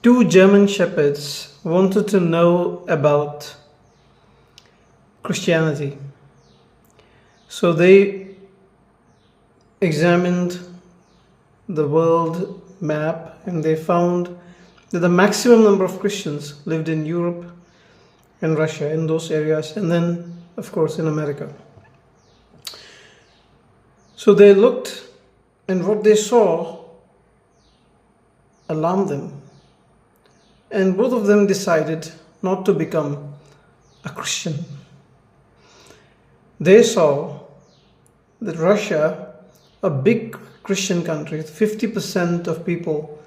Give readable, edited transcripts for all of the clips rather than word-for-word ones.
two German shepherds wanted to know about Christianity. So they examined the world map and they found that the maximum number of Christians lived in Europe and Russia, in those areas, and then, of course, in America. So they looked, and what they saw alarmed them. And both of them decided not to become a Christian. They saw that Russia, a big Christian country, 50% of people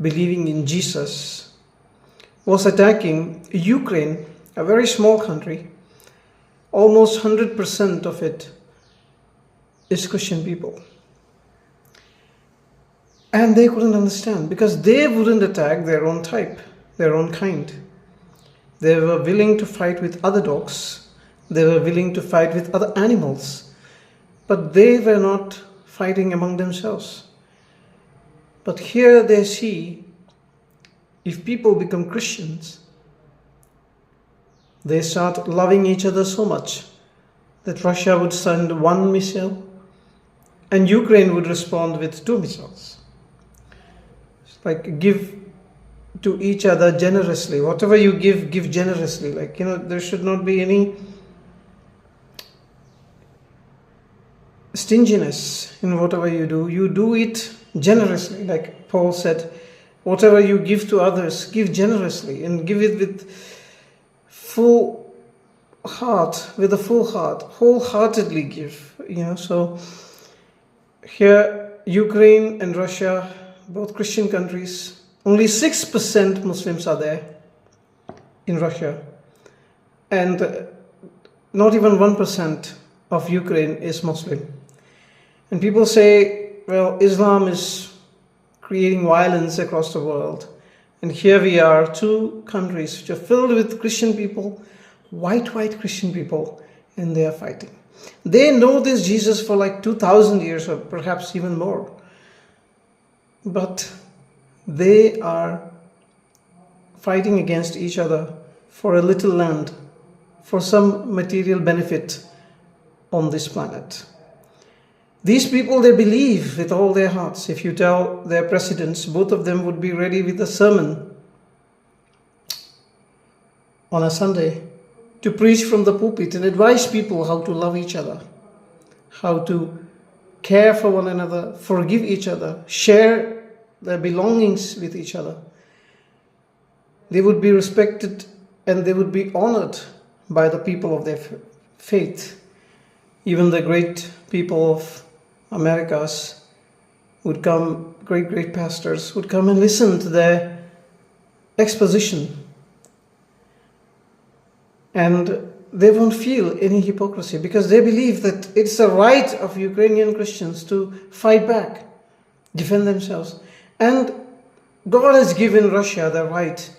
believing in Jesus, was attacking Ukraine, a very small country. Almost 100% of it is Christian people. And they couldn't understand because they wouldn't attack their own type, their own kind. They were willing to fight with other dogs. They were willing to fight with other animals. But they were not fighting among themselves. But here they see, if people become Christians, they start loving each other so much that Russia would send one missile and Ukraine would respond with 2 missiles. It's like give to each other generously. Whatever you give, give generously. There should not be any stinginess in whatever you do. You do it generously. Like Paul said, whatever you give to others, give generously and give it with full heart, wholeheartedly give. So here Ukraine and Russia, both Christian countries, only 6% Muslims are there in Russia, and not even 1% of Ukraine is Muslim. And people say, well, Islam is creating violence across the world. And here we are, 2 countries which are filled with Christian people, white Christian people, and they are fighting. They know this Jesus for like 2,000 years or perhaps even more. But they are fighting against each other for a little land, for some material benefit on this planet. These people, they believe with all their hearts. If you tell their presidents, both of them would be ready with a sermon on a Sunday to preach from the pulpit and advise people how to love each other, how to care for one another, forgive each other, share their belongings with each other. They would be respected and they would be honored by the people of their faith. Even the great people of Americas would come, great pastors would come and listen to their exposition. And they won't feel any hypocrisy because they believe that it's the right of Ukrainian Christians to fight back, defend themselves. And God has given Russia the right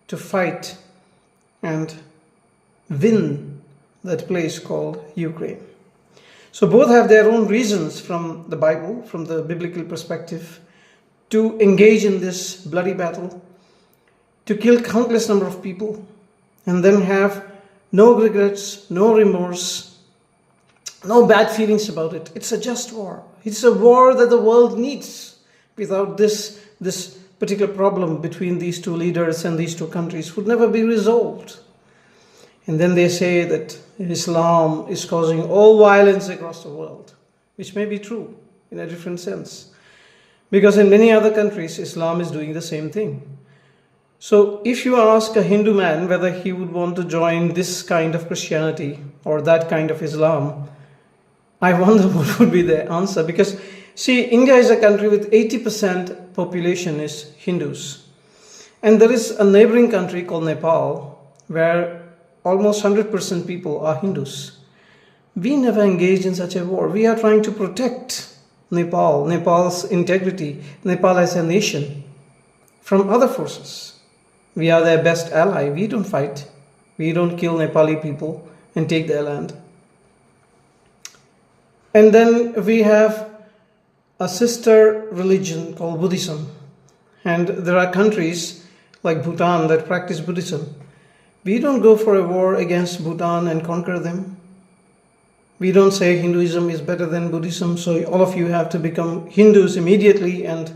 to fight and win that place called Ukraine. So both have their own reasons from the Bible, from the biblical perspective, to engage in this bloody battle, to kill countless number of people, and then have no regrets, no remorse, no bad feelings about it. It's a just war. It's a war that the world needs. Without this particular problem between these 2 leaders and these 2 countries would never be resolved. And then they say that Islam is causing all violence across the world, which may be true in a different sense. Because in many other countries, Islam is doing the same thing. So if you ask a Hindu man whether he would want to join this kind of Christianity or that kind of Islam, I wonder what would be the answer. Because see, India is a country with 80% population is Hindus. And there is a neighboring country called Nepal where almost 100% people are Hindus. We never engaged in such a war. We are trying to protect Nepal's integrity, Nepal as a nation, from other forces. We are their best ally. We don't fight. We don't kill Nepali people and take their land. And then we have a sister religion called Buddhism. And there are countries like Bhutan that practice Buddhism. We don't go for a war against Bhutan and conquer them. We don't say Hinduism is better than Buddhism, so all of you have to become Hindus immediately and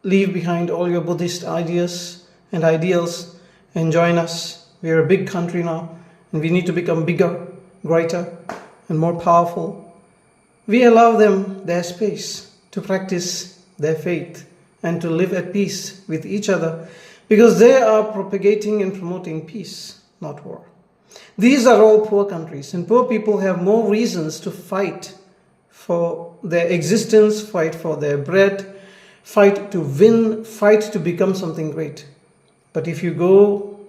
leave behind all your Buddhist ideas and ideals and join us. We are a big country now, and we need to become bigger, greater, and more powerful. We allow them their space to practice their faith and to live at peace with each other, because they are propagating and promoting peace, not war. These are all poor countries, and poor people have more reasons to fight for their existence, fight for their bread, fight to win, fight to become something great. But if you go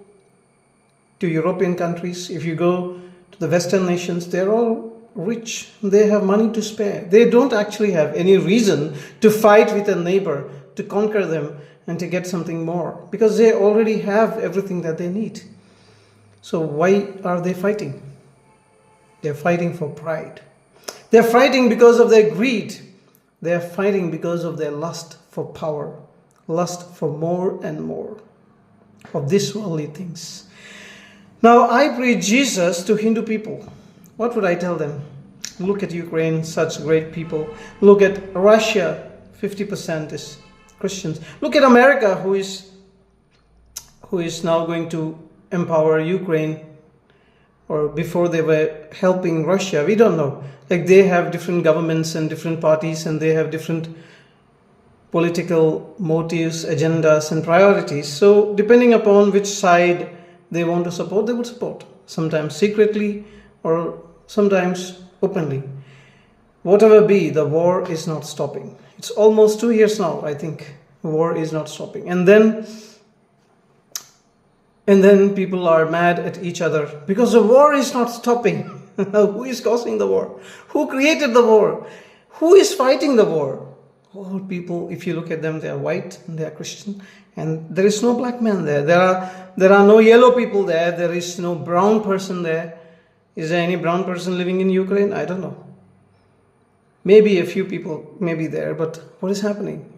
to European countries, if you go to the Western nations, they're all rich. They have money to spare. They don't actually have any reason to fight with a neighbor, to conquer them and to get something more, because they already have everything that they need. So why are they fighting? They're fighting for pride. They're fighting because of their greed. They're fighting because of their lust for power, lust for more and more of these worldly things. Now, I preach Jesus to Hindu people. What would I tell them? Look at Ukraine, such great people. Look at Russia, 50% is Christians. Look at America, who is now going to empower Ukraine, or before they were helping Russia. We don't know. Like, they have different governments and different parties, and they have different political motives, agendas, and priorities. So depending upon which side they want to support, they would support. Sometimes secretly or sometimes openly. Whatever be, the war is not stopping. It's almost 2 years now, I think. The war is not stopping. And then people are mad at each other because the war is not stopping. Who is causing the war? Who created the war? Who is fighting the war? All people, if you look at them, they are white and they are Christian, and there is no black man there. There are no yellow people there. There is no brown person there. Is there any brown person living in Ukraine? I don't know. Maybe a few people may be there, but what is happening?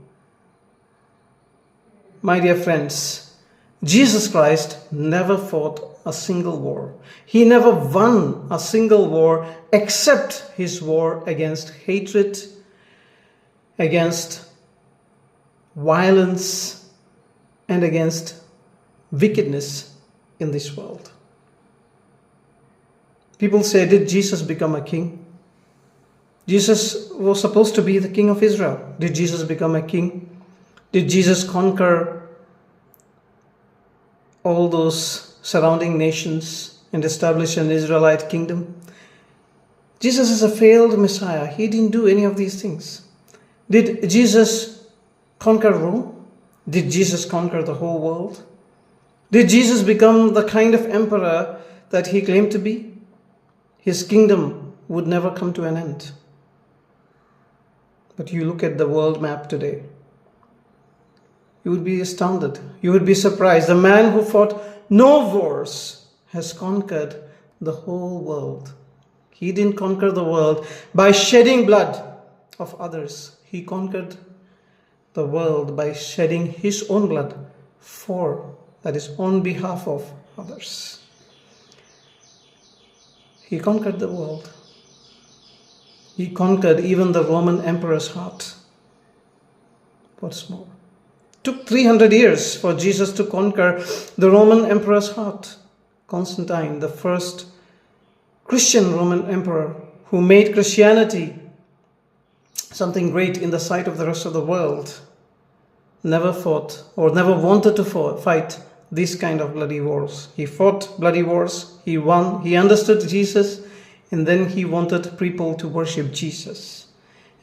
My dear friends, Jesus Christ never fought a single war. He never won a single war except his war against hatred, against violence, and against wickedness in this world. People say, did Jesus become a king? Jesus was supposed to be the king of Israel. Did Jesus become a king? Did Jesus conquer all those surrounding nations and establish an Israelite kingdom? Jesus is a failed Messiah. He didn't do any of these things. Did Jesus conquer Rome? Did Jesus conquer the whole world? Did Jesus become the kind of emperor that he claimed to be? His kingdom would never come to an end. But you look at the world map today, you would be astounded. You would be surprised. The man who fought no wars has conquered the whole world. He didn't conquer the world by shedding blood of others. He conquered the world by shedding his own blood that is on behalf of others. He conquered the world. He conquered even the Roman emperor's heart. What's more? It took 300 years for Jesus to conquer the Roman emperor's heart. Constantine, the first Christian Roman emperor who made Christianity something great in the sight of the rest of the world, never fought or never wanted to fight these kind of bloody wars. He fought bloody wars, he won, he understood Jesus, and then he wanted people to worship Jesus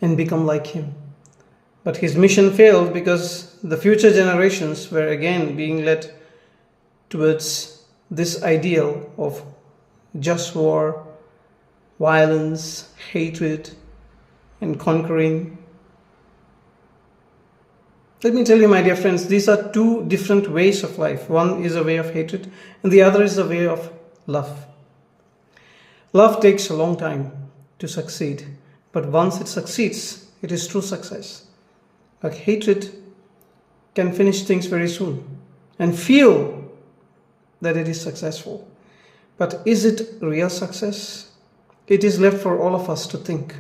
and become like him. But his mission failed because the future generations were again being led towards this ideal of just war, violence, hatred, and conquering. Let me tell you, my dear friends, these are two different ways of life. One is a way of hatred, and the other is a way of love. Love takes a long time to succeed, but once it succeeds, it is true success. Like hatred can finish things very soon and feel that it is successful. But is it real success? It is left for all of us to think.